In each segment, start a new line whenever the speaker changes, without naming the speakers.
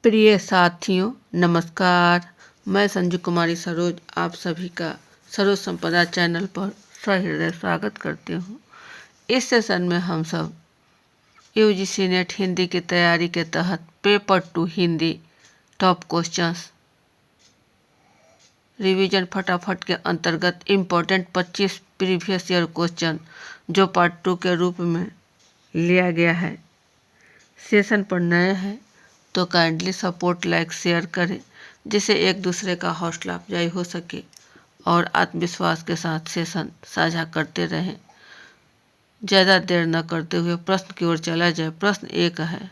प्रिय साथियों नमस्कार। मैं संजू कुमारी सरोज आप सभी का सरोज संपदा चैनल पर सहृदय स्वागत करती हूँ। इस सेशन में हम सब यूजीसी नेट हिंदी की तैयारी के तहत paper 2 Hindi top questions revision फटाफट के अंतर्गत इम्पोर्टेंट 25 प्रीवियस ईयर क्वेश्चन जो पार्ट 2 के रूप में लिया गया है। सेशन पर नए हैं तो काइंडली सपोर्ट लाइक शेयर करें जिससे एक दूसरे का हौसला अफजाई हो सके और आत्मविश्वास के साथ सेशन साझा करते रहें। ज़्यादा देर न करते हुए प्रश्न की ओर चला जाए। प्रश्न 1 है,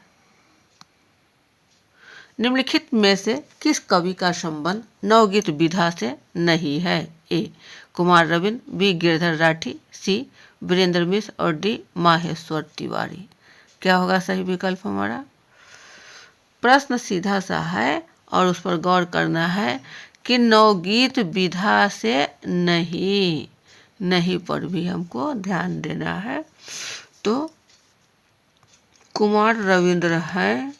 निम्नलिखित में से किस कवि का संबंध नवगीत विधा से नहीं है? ए कुमार रविंद्र, बी गिरधर राठी, सी वीरेंद्र मिश्र और डी माहेश्वर तिवारी। क्या होगा सही विकल्प हमारा? प्रश्न सीधा सा है और उस पर गौर करना है कि नवगीत विधा से नहीं पर भी हमको ध्यान देना है। तो कुमार रविंद्र हैं,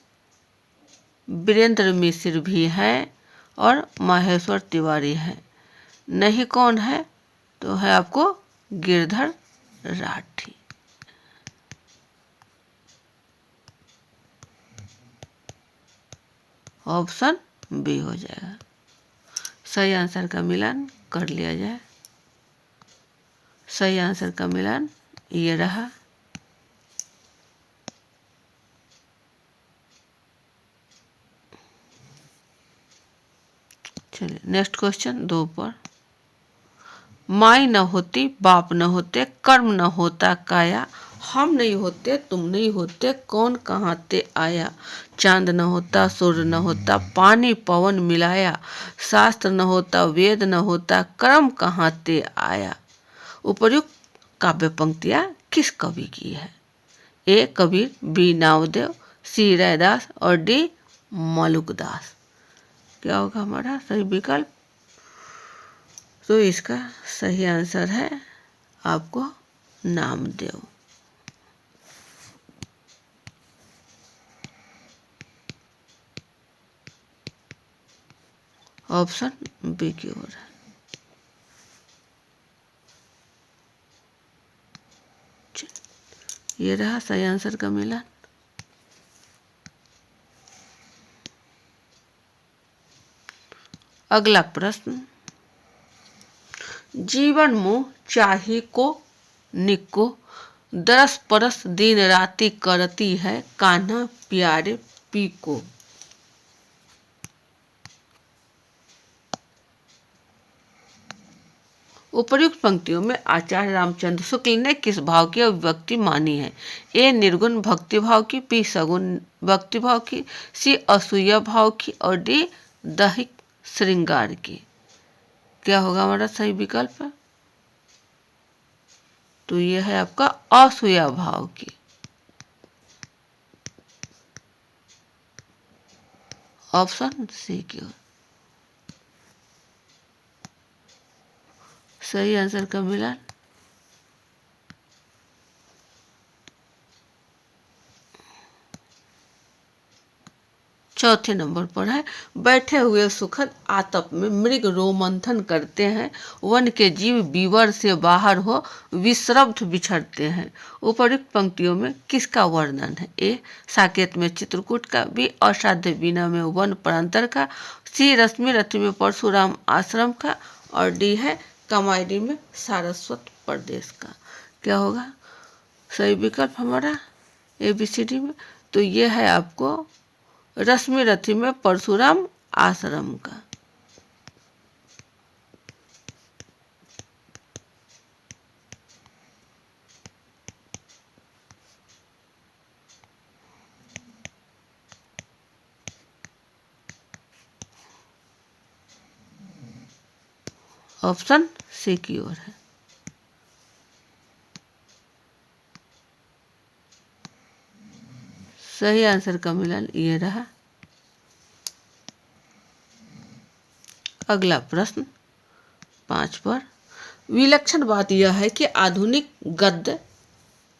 वीरेंद्र मिश्र भी हैं और माहेश्वर तिवारी हैं। नहीं कौन है? तो है आपको गिरधर राठी। ऑप्शन बी हो जाएगा। सही आंसर का मिलान कर लिया जाए। सही आंसर का मिलान ये रहा। चलिए नेक्स्ट क्वेश्चन 2 पर। माई न होती बाप न होते कर्म न होता काया, हम नहीं होते तुम नहीं होते कौन कहाँ ते आया। चांद न होता सूर्य न होता पानी पवन मिलाया, शास्त्र न होता वेद न होता कर्म कहाँ ते आया। उपर्युक्त काव्य पंक्तियाँ किस कवि की है? ए कबीर, बी नामदेव, सी रैदास और डी मलुकदास। क्या होगा हमारा सही विकल्प? तो इसका सही आंसर है आपको नामदेव। ऑप्शन बी की ओर है। ये रहा सही आंसर का मिलान। अगला प्रश्न, जीवन मुँह चाही को निको, दरस परस दिन राति करती है कान्हा प्यारे पी को। उपर्युक्त पंक्तियों में आचार्य रामचंद्र शुक्ल ने किस भाव की अभिव्यक्ति मानी है? ए निर्गुण भक्ति भाव की, बी सगुण भक्ति भाव की, सी असूया भाव की और डी दैहिक श्रृंगार की। क्या होगा हमारा सही विकल्प? तो यह है आपका असूया भाव की। ऑप्शन सी की ओर। सही आंसर का मिलान। चौथे नंबर पर है, बैठे हुए सुखद आतप में मृग रोमंथन करते हैं, वन के जीव बीवर से बाहर हो विश्रब्ध बिछड़ते हैं। उपर्युक्त पंक्तियों में किसका वर्णन है? ए साकेत में चित्रकूट का, बी असाध्य बीना में वन प्रांतर का, सी रश्मि रथी में परशुराम आश्रम का और डी है कामायनी में सारस्वत प्रदेश का। क्या होगा सही विकल्प हमारा ABCD में? तो ये है आपको रश्मि रथी में परशुराम आश्रम का। ऑप्शन सी की ओर है। सही आंसर का मिलान ये रहा। अगला प्रश्न 5 पर, विलक्षण बात यह है कि आधुनिक गद्य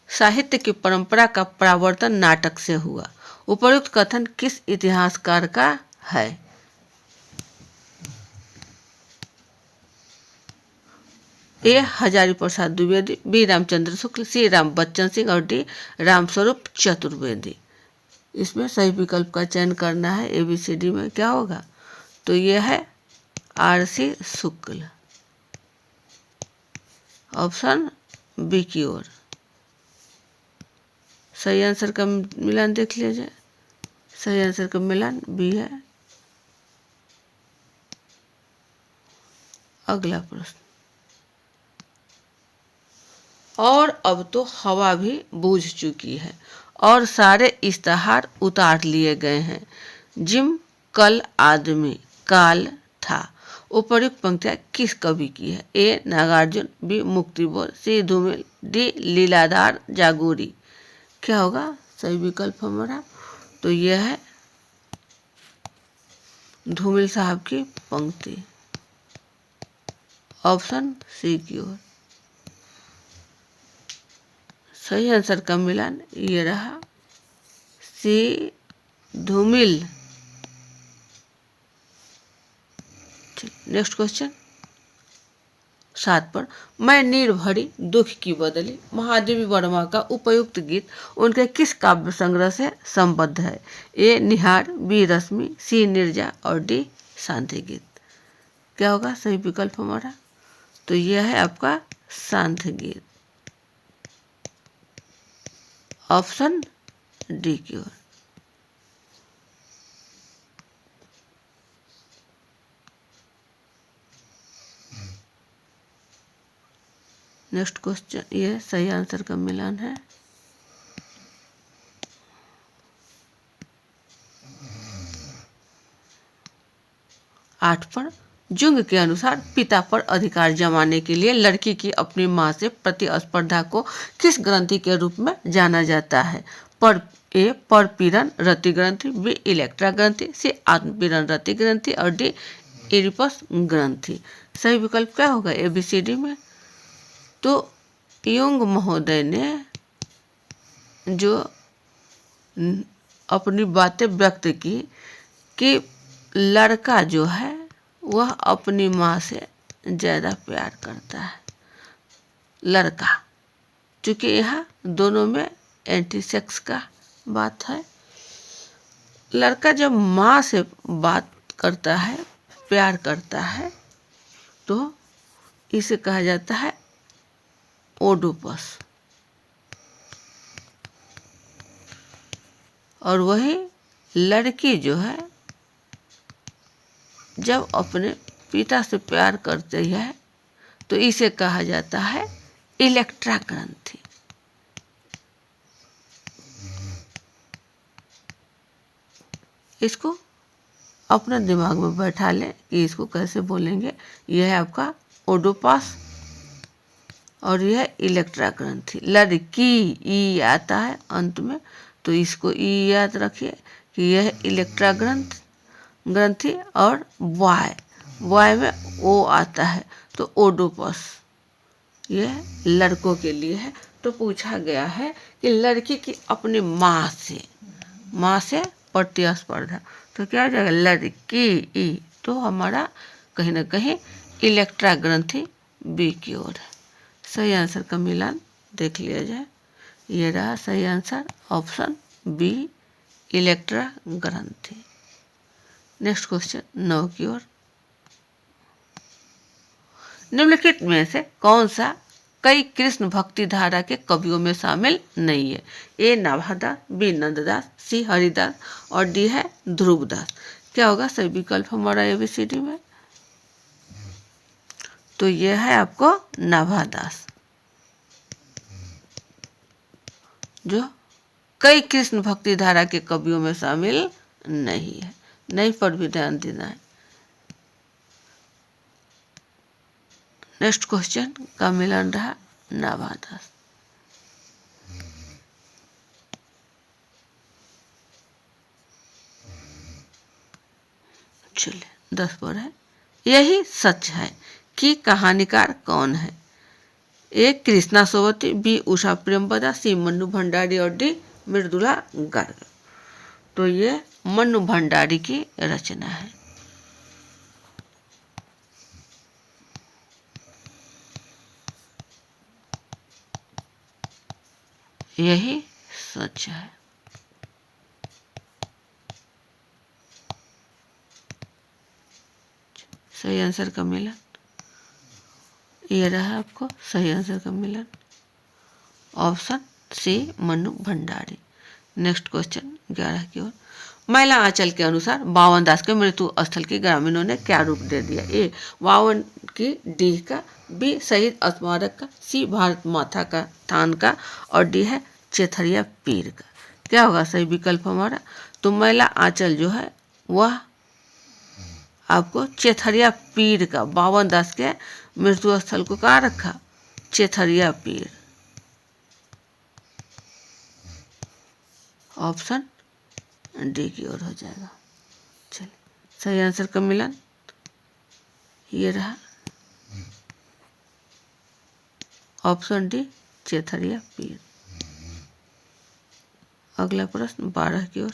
साहित्य की परंपरा का परावर्तन नाटक से हुआ। उपर्युक्त कथन किस इतिहासकार का है? ए हजारी प्रसाद द्विवेदी, बी रामचंद्र शुक्ल, सी राम बच्चन सिंह और डी रामस्वरूप चतुर्वेदी। इसमें सही विकल्प का चयन करना है। ABCD में क्या होगा? तो यह है RC शुक्ल, ऑप्शन बी की ओर। सही आंसर का मिलान देख लीजिए। सही आंसर का मिलान बी है। अगला प्रश्न। और अब तो हवा भी बूझ चुकी है और सारे इश्तहार उतार लिए गए हैं। जिम कल आदमी काल था। उपर्युक्त पंक्तियां किस कवि की है? ए नागार्जुन, बी मुक्तिबोध, सी धूमिल, डी लीलाधार जागोरी। क्या होगा सही विकल्प हमारा? तो यह है धूमिल साहब की पंक्ति, ऑप्शन सी की ओर। सही आंसर का मिलान ये रहा, सी धूमिल। नेक्स्ट क्वेश्चन 7 पर। मैं नीर भरी दुख की बदली महादेवी वर्मा का उपयुक्त गीत उनके किस काव्य संग्रह से संबद्ध है? ए निहार, बी रश्मि, सी निर्जा और डी शांति गीत। क्या होगा सही विकल्प हमारा? तो यह है आपका शांति गीत, ऑप्शन डी की ओर। नेक्स्ट क्वेश्चन, ये सही आंसर का मिलान है। आठ पर। जुंग के अनुसार पिता पर अधिकार जमाने के लिए लड़की की अपनी मां से प्रतिस्पर्धा को किस ग्रंथि के रूप में जाना जाता है? ए परपीड़न रति ग्रंथि, बी इलेक्ट्रा ग्रंथि, सी आत्मपीड़न रति ग्रंथि और डी इरिपस ग्रंथि। सही विकल्प क्या होगा ABCD में? तो युंग महोदय ने जो अपनी बातें व्यक्त की कि लड़का जो है वह अपनी माँ से ज़्यादा प्यार करता है। लड़का, क्योंकि यहाँ दोनों में एंटी सेक्स का बात है। लड़का जब माँ से बात करता है, प्यार करता है, तो इसे कहा जाता है ओडोपस। और वही लड़की जो है जब अपने पिता से प्यार करती है तो इसे कहा जाता है इलेक्ट्रा ग्रंथि। इसको अपने दिमाग में बैठा लें कि इसको कैसे बोलेंगे। यह है आपका ओडोपास और यह इलेक्ट्रा ग्रंथि। लड़की ई आता है अंत में, तो इसको ई याद रखिए कि यह इलेक्ट्रा ग्रंथि और वाय में ओ आता है, तो ओडोपस यह लड़कों के लिए है। तो पूछा गया है कि लड़की की अपनी माँ से प्रतिस्पर्धा, तो क्या हो जाएगा लड़की ई। तो हमारा कहीं ना कहीं इलेक्ट्रा ग्रंथि बी की ओर है। सही आंसर का मिलान देख लिया जाए। ये रहा सही आंसर, ऑप्शन बी इलेक्ट्रा ग्रंथि। नेक्स्ट क्वेश्चन 9 की ओर। निम्नलिखित में से कौन सा कई कृष्ण भक्ति धारा के कवियों में शामिल नहीं है? ए नाभादास, बी नंददास, सी हरिदास और डी है ध्रुवदास। क्या होगा सही विकल्प हमारा ABCD में? तो यह है आपको नाभादास, जो कई कृष्ण भक्ति धारा के कवियों में शामिल नहीं है। नहीं पर भी ध्यान देना है। नेक्स्ट क्वेश्चन का मिलान रहा नाभादास। चलिए 10 पर है। यही सच है कि कहानीकार कौन है? ए कृष्णा सोवती, बी उषा प्रेमवदा, सी मन्नू भंडारी और डी मृदुला गर्ग। तो ये मनु भंडारी की रचना है। यही सच है। सही आंसर का मिलन ये रहा आपको सही आंसर का मिलन option C Mannu Bhandari. Next question 11 की ओर। महिला आंचल के अनुसार बावन दास के मृत्यु स्थल के ग्रामीणों ने क्या रूप दे दिया? ए बावन की डीह का, बी शहीद स्मारक का, सी भारत माता का थान का और डी है चेथरिया पीर का। क्या होगा सही विकल्प हमारा? तो महिला आंचल जो है वह आपको चेथरिया पीर का, बावन दास के मृत्यु स्थल को कहाँ रखा? चेथरिया पीर। ऑप्शन डी की ओर हो जाएगा। चलिए सही आंसर का मिलन ये रहा ऑप्शन डी चेथरिया पीर। अगला प्रश्न 12 की ओर।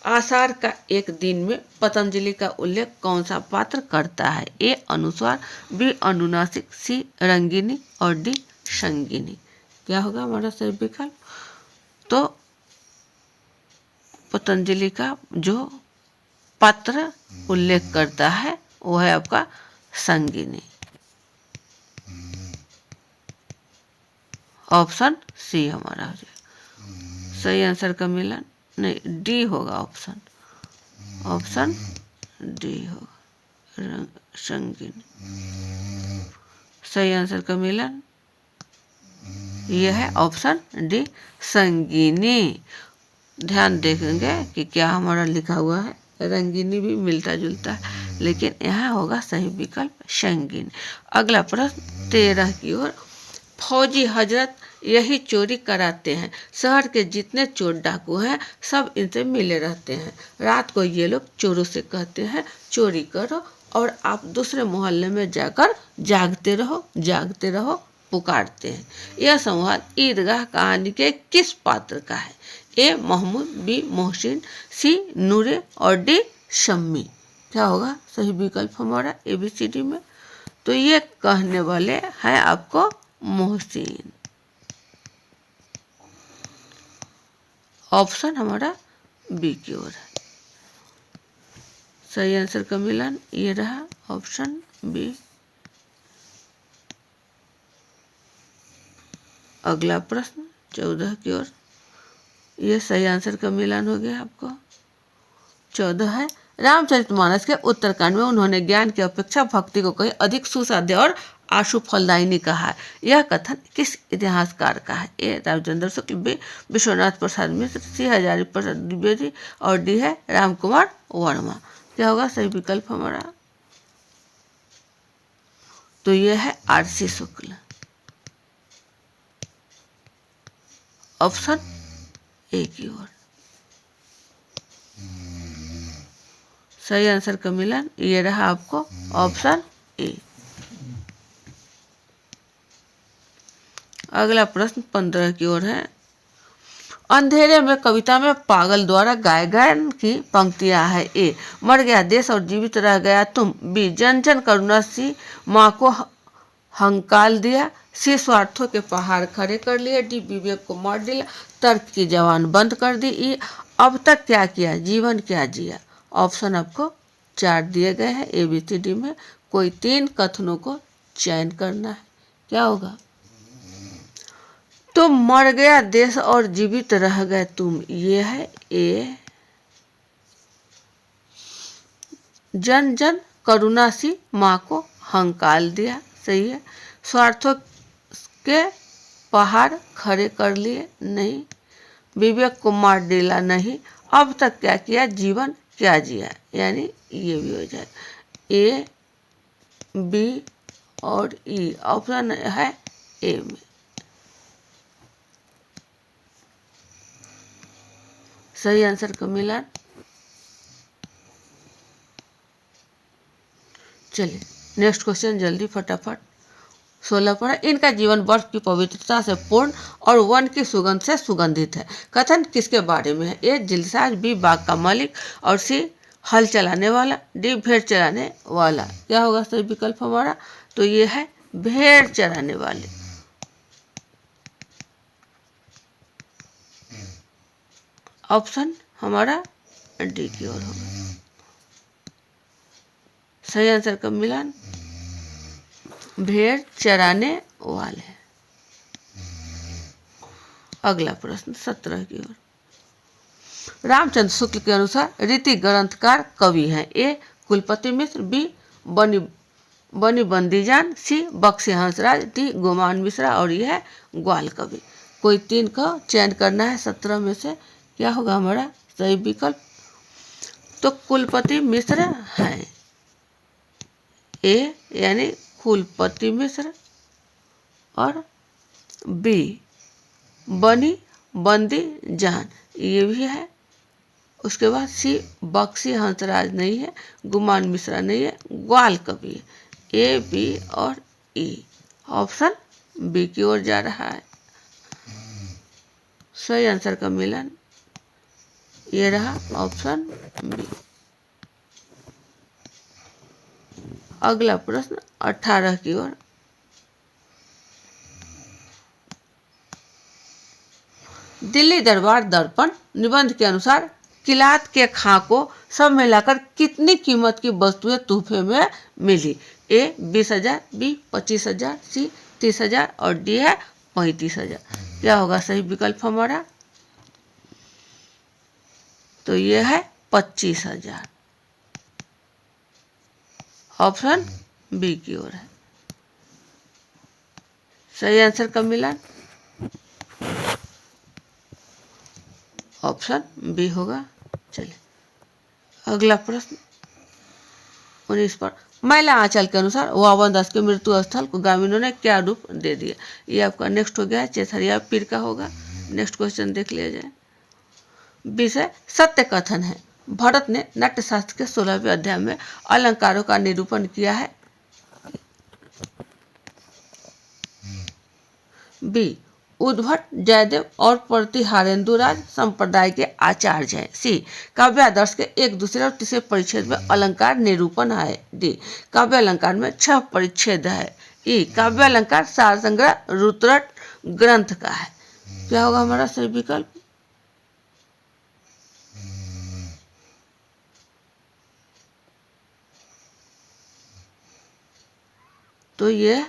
आषाढ़ का एक दिन में पतंजलि का उल्लेख कौन सा पात्र करता है? ए अनुस्वार, बी अनुनासिक, सी रंगिनी और डी संगिनी। क्या होगा हमारा सही विकल्प? तो पतंजलि का जो पात्र उल्लेख करता है वो है आपका संगिनी। ऑप्शन सी हमारा हो जाएगा। सही आंसर का मिलन नहीं डी होगा ऑप्शन डी होगा संगिनी। सही आंसर का मिलन यह है ऑप्शन डी संगिनी। ध्यान देखेंगे कि क्या हमारा लिखा हुआ है, रंगिनी भी मिलता जुलता है लेकिन यहाँ होगा सही विकल्प संगिनी। अगला प्रश्न 13 की ओर। फौजी हजरत यही चोरी कराते हैं, शहर के जितने चोर डाकू हैं सब इनसे मिले रहते हैं। रात को ये लोग चोरों से कहते हैं चोरी करो और आप दूसरे मोहल्ले में जाकर जागते रहो पुकारते हैं। यह संवाद ईदगाह कहानी के किस पात्र का है? ए महमूद, बी मोहसिन, सी नूरे और डी शम्मी। क्या होगा सही विकल्प हमारा ABCD में? तो ये कहने वाले हैं आपको मोहसिन। ऑप्शन हमारा बी की ओर है। सही आंसर का मिलन ये रहा ऑप्शन बी। अगला प्रश्न 14 की ओर। ये सही आंसर का मिलान हो गया आपको। 14 है। रामचरितमानस के उत्तरकांड में उन्होंने ज्ञान की अपेक्षा भक्ति को कहीं अधिक सुसाध्य और आशु फलदायिनी कहा है। यह कथन किस इतिहासकार का है? ए रामचंद्र शुक्ल, बी विश्वनाथ प्रसाद मिश्र, सी हजारी प्रसाद द्विवेदी और डी है राम कुमार वर्मा। क्या होगा सही विकल्प हमारा? तो यह है RC शुक्ल। ऑप्शन ए की ओर। सही आंसर का मिलन ये रहा आपको ऑप्शन ए। अगला प्रश्न 15 की ओर है। अंधेरे में कविता में पागल द्वारा गाए गायन की पंक्तियां है। ए मर गया देश और जीवित रह गया तुम, बी जन जन करुणा सी माँ को हंकाल दिया, सी स्वार्थों के पहाड़ खड़े कर लिए, डी विवेक को मार दिया, तर्क की जवान बंद कर दी, ई अब तक क्या किया जीवन क्या जिया। ऑप्शन आपको 4 दिए गए हैं ABCD में, कोई 3 कथनों को चयन करना है। क्या होगा? तो मर गया देश और जीवित रह गए तुम, ये है ए। जन जन करुणा सी माँ को हंकाल दिया, सही है। स्वार्थों के पहाड़ खड़े कर लिए, नहीं। विवेक को मार डाला, नहीं। अब तक क्या किया जीवन क्या जिया, यानी ये भी हो जाए A, B और E। ऑप्शन है ए में। सही आंसर का मिलान। चलिए नेक्स्ट क्वेश्चन जल्दी फटाफट 16 पर इनका जीवन बर्फ की पवित्रता से पूर्ण और वन की सुगंध से सुगंधित है। कथन किसके बारे में है? ए जिलसाज, बी बाग का मालिक और सी हल चलाने वाला, डी भेड़ चराने वाला। क्या होगा सही विकल्प हमारा? तो ये है भेड़ चराने वाले। ऑप्शन हमारा डी की ओर होगा। सही आंसर का मिलान भेड़ चराने वाले। अगला प्रश्न 17 की ओर। रामचंद्र शुक्ल के अनुसार रीति ग्रंथकार कवि हैं। ए कुलपति मिश्र, बी बनी बंदीजान, सी बख्शी हंसराज, डी गुमान मिश्रा और यह है ग्वाल कवि। कोई 3 का चयन करना है 17 में से। क्या होगा हमारा सही विकल्प? तो कुलपति मिश्र हैं। ए यानी कुलपति मिश्र और बी बनी बंदी जान, ये भी है। उसके बाद सी बख्शी हंसराज नहीं है, गुमान मिश्रा नहीं है, ग्वाल कवि है। ए बी और ई। ऑप्शन बी की ओर जा रहा है। सही आंसर का मिलन ये रहा ऑप्शन बी। अगला प्रश्न 18 की ओर। दिल्ली दरबार दर्पण निबंध के अनुसार किलात के खां को सब मिलाकर कितनी कीमत की वस्तुएं तोहफे में मिली? ए 20,000, बी 25,000, सी 30,000 और डी है 35,000। क्या होगा सही विकल्प हमारा? तो ये है 25,000। ऑप्शन बी की ओर है। सही आंसर का मिलान ऑप्शन बी होगा। चलिए अगला प्रश्न 19 पर। महिला आंचल के अनुसार वावन दास के मृत्यु स्थल को ग्रामीणों ने क्या रूप दे दिया? ये आपका नेक्स्ट हो गया, चेथरिया पीर का होगा। नेक्स्ट क्वेश्चन देख लिया जाए। विषय सत्य कथन है। भरत ने नाट्यशास्त्र के 16वें अध्याय में अलंकारों का निरूपण किया है। बी उद्भट, जयदेव और प्रतिहारेंदुराज संप्रदाय के आचार्य हैं। सी काव्यादर्श के एक दूसरे और तीसरे परिच्छेद में अलंकार निरूपण है। डी काव्य अलंकार में 6 परिच्छेद है। ई काव्य अलंकार सार संग्रह रुद्रट ग्रंथ का है। क्या होगा हमारा सही विकल्प? तो ये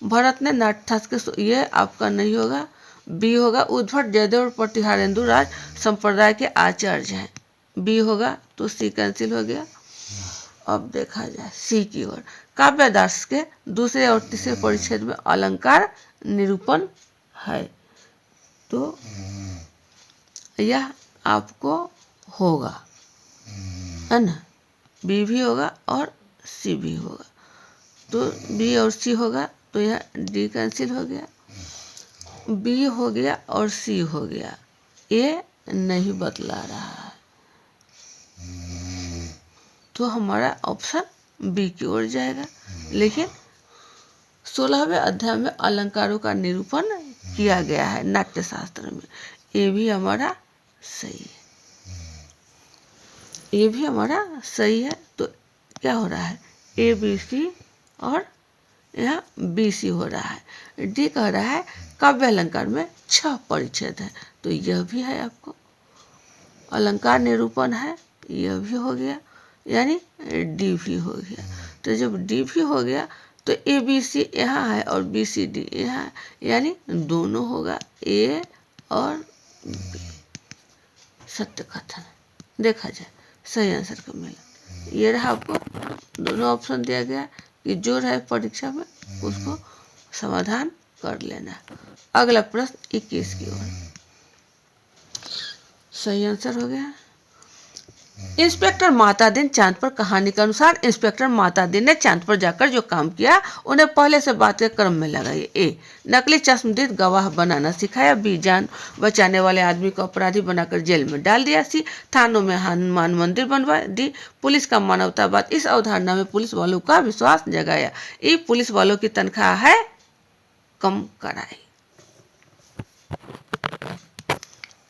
भरत ने नाट्यशास्त्र के ये आपका नहीं होगा, बी होगा। उद्भट, जयदेव और प्रतिहारेंदु राज संप्रदाय के आचार्य हैं, बी होगा। तो सी कैंसिल हो गया। अब देखा जाए सी की ओर। काव्यादर्श के दूसरे और तीसरे परिच्छेद में अलंकार निरूपण है। तो यह आपको होगा, है ना? बी भी होगा और सी भी होगा। तो बी और सी होगा, तो यह डी कैंसिल हो गया, बी हो गया और सी हो गया। ए नहीं बतला रहा है, तो हमारा ऑप्शन बी की ओर जाएगा। लेकिन 16वें अध्याय में अलंकारों का निरूपण किया गया है नाट्यशास्त्र में। ये भी हमारा सही है, ये भी हमारा सही है। तो क्या हो रहा है? ए बी सी और यहाँ बी सी हो रहा है। डी कह रहा है काव्य अलंकार में 6 परिच्छेद है, तो यह भी है आपको। अलंकार निरूपण है, यह भी हो गया, यानी डी भी हो गया। तो जब डी भी हो गया तो ए बी सी यहाँ है और बी सी डी यहाँ है, यानी दोनों होगा, ए और बी। सत्य कथन देखा जाए सही आंसर को मिला। ये रहा, आपको दोनों ऑप्शन दिया गया कि जो रहे परीक्षा में उसको समाधान कर लेना। अगला प्रश्न 21 की ओर। सही आंसर हो गया। इंस्पेक्टर मातादीन चांद पर कहानी के अनुसार इंस्पेक्टर मातादीन ने चांद पर जाकर जो काम किया उन्हें पहले से बात के क्रम में लगाइए। ए नकली चश्मदीद गवाह बनाना सिखाया, बी जान बचाने वाले आदमी को अपराधी बनाकर जेल में डाल दिया, सी थानों में हनुमान मंदिर बनवाया, डी पुलिस का मानवतावाद इस अवधारणा में पुलिस वालों का विश्वास जगाया, ई पुलिस वालों की तनख्वाह है कम कराए।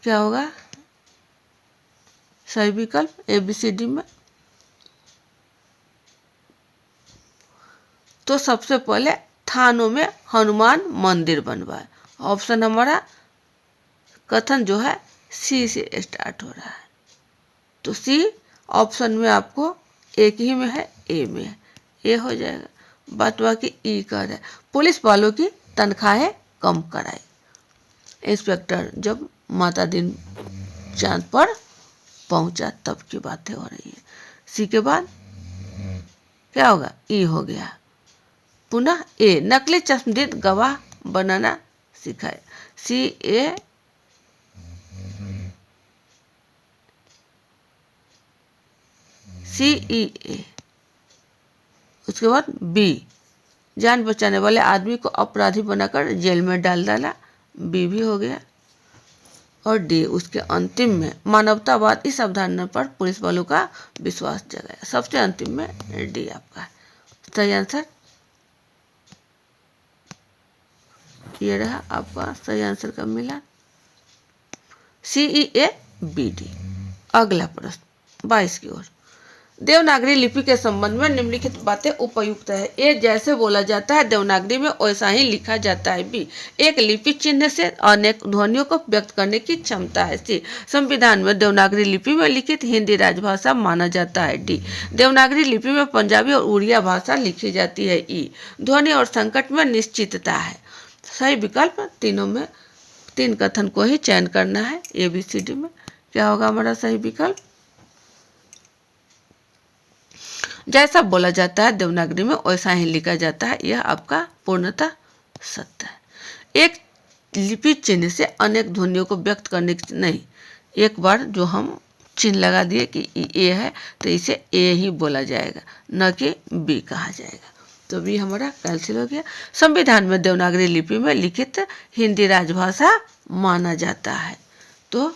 क्या होगा सही विकल्प ABCD में? तो सबसे पहले थानों में हनुमान मंदिर बनवाए। ऑप्शन हमारा कथन जो है सी से स्टार्ट हो रहा है, तो सी ऑप्शन में आपको एक ही में है, ए में है, ए हो जाएगा। बात बाकी ई कह रहा है पुलिस वालों की तनख्वाहें कम कराई। इंस्पेक्टर जब माता दिन चांद पर पहुंचा तब की बातें हो रही है। सी के बाद क्या होगा, ई हो गया। पुनः ए नकली चश्मदीद गवाह बनाना सिखाए। CA CEA। उसके बाद बी जान बचाने वाले आदमी को अपराधी बनाकर जेल में डाल डाला, बी भी हो गया। और डी उसके अंतिम में मानवतावाद इस अवधारणा पर पुलिस वालों का विश्वास जगाया। सबसे अंतिम में डी आपका है सही आंसर। ये रहा आपका सही आंसर का मिला CEABD। अगला प्रश्न 22 की ओर। देवनागरी लिपि के संबंध में निम्नलिखित बातें उपयुक्त है। ए जैसे बोला जाता है देवनागरी में वैसा ही लिखा जाता है। बी एक लिपि चिन्ह से अनेक ध्वनियों को व्यक्त करने की क्षमता है। सी संविधान में देवनागरी लिपि में लिखित हिंदी राजभाषा माना जाता है। डी देवनागरी लिपि में पंजाबी और उड़िया भाषा लिखी जाती है। ई ध्वनि और संकट में निश्चितता है। सही विकल्प तीनों में 3 कथन को ही चयन करना है। ABCD में क्या होगा हमारा सही विकल्प? जैसा बोला जाता है देवनागरी में वैसा ही लिखा जाता है, यह आपका पूर्णतः सत्य है। एक लिपि चिन्ह से अनेक ध्वनियों को व्यक्त करने की नहीं, एक बार जो हम चिन्ह लगा दिए कि ए है तो इसे ए ही बोला जाएगा, न कि बी कहा जाएगा। तो बी हमारा कैंसिल हो गया। संविधान में देवनागरी लिपि में लिखित हिंदी राजभाषा माना जाता है, तो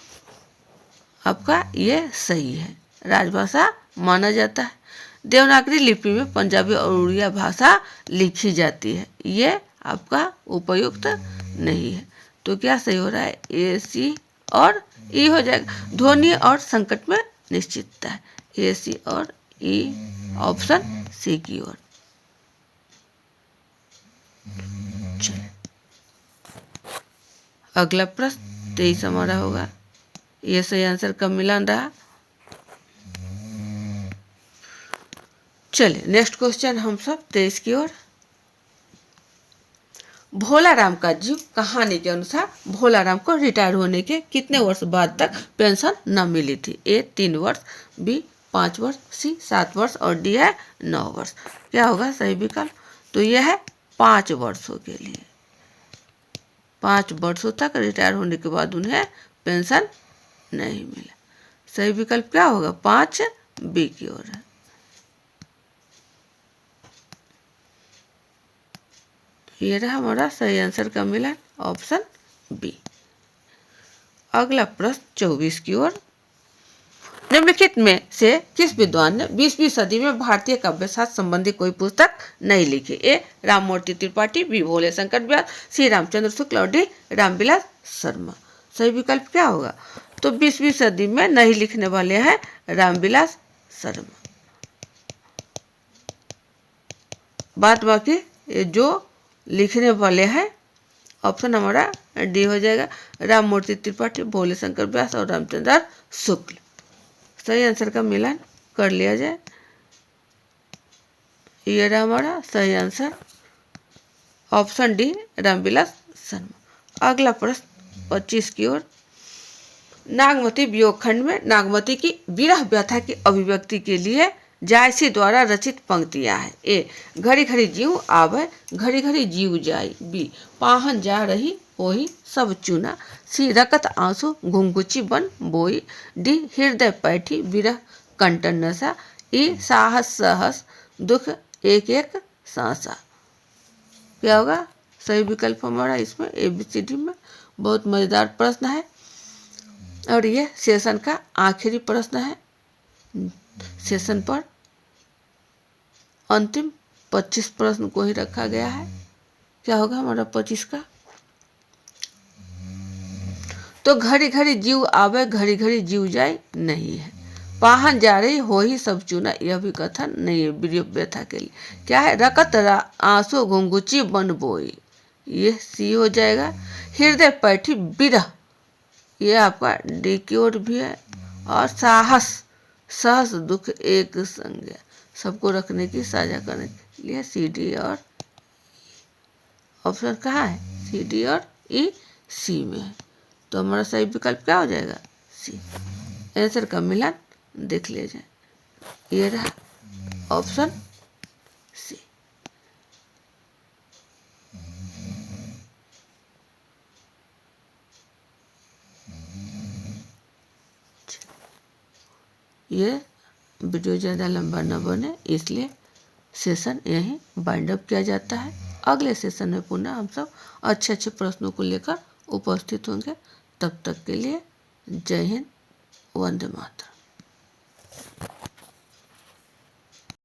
आपका ये सही है, राजभाषा माना जाता है। देवनागरी लिपि में पंजाबी और उड़िया भाषा लिखी जाती है, ये आपका उपयुक्त नहीं है। तो क्या सही हो रहा है? A, C और E हो जाएगा। ध्वनि और संकट में निश्चितता है। A, C और E ऑप्शन सी की ओर। अगला प्रश्न 23 हमारा होगा। ये सही आंसर का मिलान रहा। चलिए नेक्स्ट क्वेश्चन हम सब 23 की ओर। भोला राम का जीव कहानी के अनुसार भोला राम को रिटायर होने के कितने वर्ष बाद तक पेंशन न मिली थी? A 3 वर्ष, B 5 वर्ष, C 7 वर्ष और D है 9 वर्ष। क्या होगा सही विकल्प? तो यह है 5 वर्षों के लिए। 5 वर्षों तक रिटायर होने के बाद उन्हें पेंशन नहीं मिला। सही विकल्प क्या होगा? 5 B की ओर है। ये रहा हमारा सही आंसर का मिला ऑप्शन बी। अगला प्रश्न 24 की ओर। निम्नलिखित में से किस विद्वान ने 20वीं सदी में भारतीय काव्यशास्त्र संबंधी कोई पुस्तक नहीं लिखी? ए राममूर्ति त्रिपाठी, बी भोले शंकर व्यास, सी रामचंद्र शुक्ल और डी रामविलास शर्मा। सही विकल्प क्या होगा? तो 20वीं सदी में नहीं लिखने वाले हैं रामविलास शर्मा। बात बाकी जो लिखने वाले हैं ऑप्शन हमारा डी हो जाएगा, राममूर्ति त्रिपाठी, भोले शंकर व्यास और रामचंद्र शुक्ल। सही आंसर का मिलान कर लिया जाए। ये रहा हमारा सही answer option D Ramvilas Sharma. अगला प्रश्न 25 की ओर। नागमती वियोग खंड में नागमती की विरह व्यथा की अभिव्यक्ति के लिए जायसी द्वारा रचित पंक्तियां हैं। ए घड़ी घड़ी जीव आवे, घड़ी घड़ी जीव जाई। बी पाहन जा रही ओही सब चुना। सी रकत आंसू घुंघुची बन बोई। डी हृदय पैठी विरह कंटन नशा। ई साहस सहस दुख एक एक सांसा। क्या होगा सही विकल्प हमारा इसमें? ABCD में। बहुत मजेदार प्रश्न है और ये सेशन का आखिरी प्रश्न है। सेशन पर अंतिम 25 प्रश्न को ही रखा गया है। क्या होगा हमारा 25 का। तो घड़ी घड़ी जीव आवे घड़ी घड़ी जीव जाए नहीं है, पाहन जा रही हो ही सब चुना, यह भी कथन नहीं है विरह व्यथा के लिए। क्या है, रकत आंसू घुंघुची बन बोई, ये सी हो जाएगा। हृदय पैठी विरह, ये आपका डी की ओर भी है। और साहस, सहस दुख एक संग, सबको रखने की साझा करने के लिए सी डी और ऑप्शन कहाँ है, सी डी और ई सी में है। तो हमारा सही विकल्प क्या हो जाएगा, सी। आंसर का मिलान देख ले जाए, ये रहा ऑप्शन सी। ये वीडियो ज़्यादा लंबा न बने इसलिए सेशन यहीं बाइंड अप किया जाता है। अगले सेशन में पुनः हम सब अच्छे अच्छे प्रश्नों को लेकर उपस्थित होंगे। तब तक के लिए जय हिंद, वंदे मातरम।